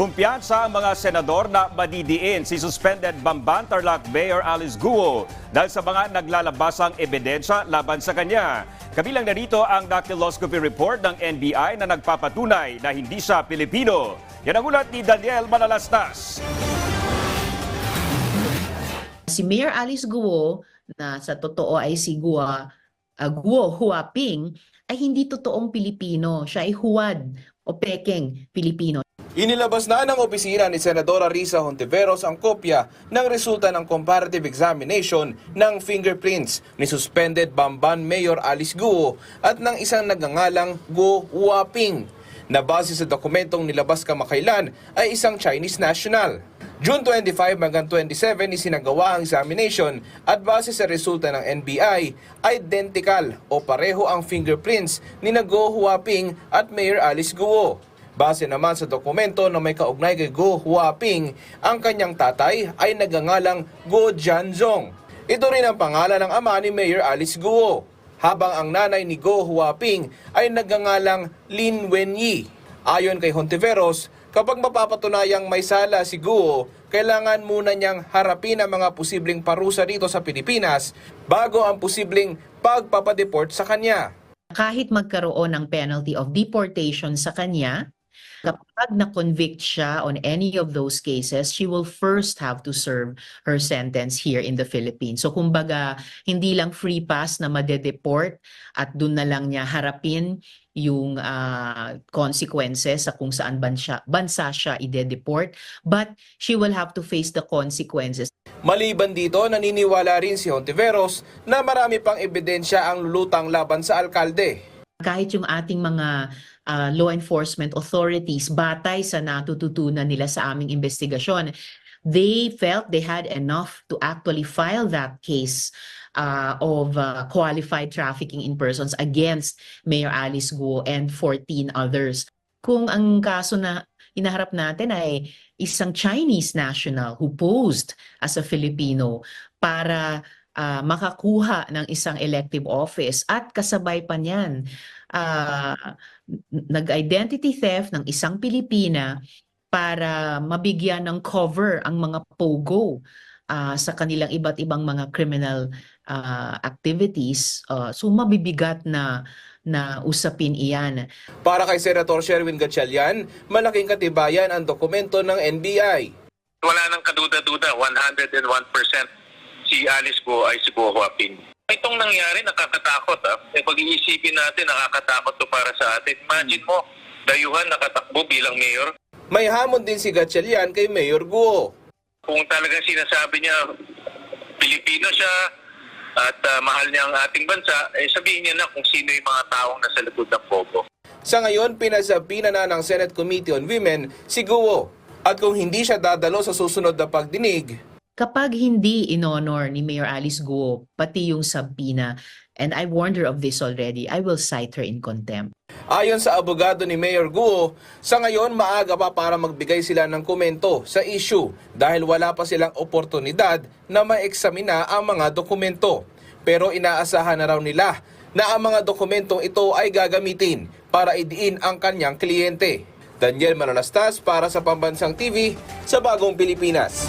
Kumpiyansa ang mga senador na madidiin si suspended Bamban Tarlac Mayor Alice Guo dahil sa mga naglalabasang ebidensya laban sa kanya. Kabilang na rito ang dactyloscopy report ng NBI na nagpapatunay na hindi siya Pilipino. Yan ang ulat ni Daniel Manalastas. Si Mayor Alice Guo, na sa totoo ay si Guo Huaping, ay hindi totoong Pilipino. Siya ay huwad o pekeng Pilipino. Inilabas na ng opisina ni Senadora Risa Hontiveros ang kopya ng resulta ng comparative examination ng fingerprints ni suspended Bamban Mayor Alice Guo at ng isang nagngangalang Guo Huaping na base sa dokumentong nilabas kamakailan ay isang Chinese national. June 25 hanggang 27 isinagawa ang examination at base sa resulta ng NBI, identical o pareho ang fingerprints ni Guo Huaping at Mayor Alice Guo. Base naman sa dokumento na may kaugnay kay Guo Huaping, ang kanyang tatay ay nagngangalang Guo Jianzong. Ito rin ang pangalan ng ama ni Mayor Alice Guo, habang ang nanay ni Guo Huaping ay nagngangalang Lin Wenyi. Ayon kay Hontiveros, kapag mapapatunayang may sala si Guo, kailangan muna niyang harapin ang mga posibleng parusa dito sa Pilipinas bago ang posibleng pagpapadeport sa kanya. Kahit magkaroon ng penalty of deportation sa kanya, kapag na-convict siya on any of those cases, she will first have to serve her sentence here in the Philippines. So kumbaga, hindi lang free pass na madedeport at dun na lang niya harapin yung consequences sa kung saan bansa siya ide-deport, but she will have to face the consequences. Maliban dito, naniniwala rin si Hontiveros na marami pang ebidensya ang lulutang laban sa alkalde. Kahit yung ating mga law enforcement authorities, batay sa natututunan nila sa aming investigasyon, they felt they had enough to actually file that case of qualified trafficking in persons against Mayor Alice Guo and 14 others. Kung ang kaso na inaharap natin ay isang Chinese national who posed as a Filipino para makakuha ng isang elective office at kasabay pa niyan nag-identity theft ng isang Pilipina para mabigyan ng cover ang mga pogo sa kanilang iba't ibang mga criminal activities. So mabibigat na usapin iyan. Para kay Senator Sherwin Gatchalian, malaking katibayan ang dokumento ng NBI. Wala nang kaduda-duda, 101% si Alice Guo ay si Guo Huaping. Itong nangyari, nakakatakot. Pag-iisipin natin, nakakatakot to para sa atin. Imagine mo, dayuhan nakatakbo bilang mayor. May hamon din si Gatchalian kay Mayor Guo. Kung talagang sinasabi niya, Pilipino siya at mahal niya ang ating bansa, sabihin niya na kung sino yung mga taong nasa likod ng pogo. Sa ngayon, pinasabina na ng Senate Committee on Women si Guo. At kung hindi siya dadalo sa susunod na pagdinig, kapag hindi inonor ni Mayor Alice Guo, pati yung subpoena, and I warned her of this already, I will cite her in contempt. ayon sa abogado ni Mayor Guo, sa ngayon maaga pa para magbigay sila ng komento sa issue dahil wala pa silang oportunidad na maeksamina ang mga dokumento. Pero inaasahan na raw nila na ang mga dokumentong ito ay gagamitin para idiin ang kanyang kliyente. Daniel Manalastas para sa Pambansang TV sa Bagong Pilipinas.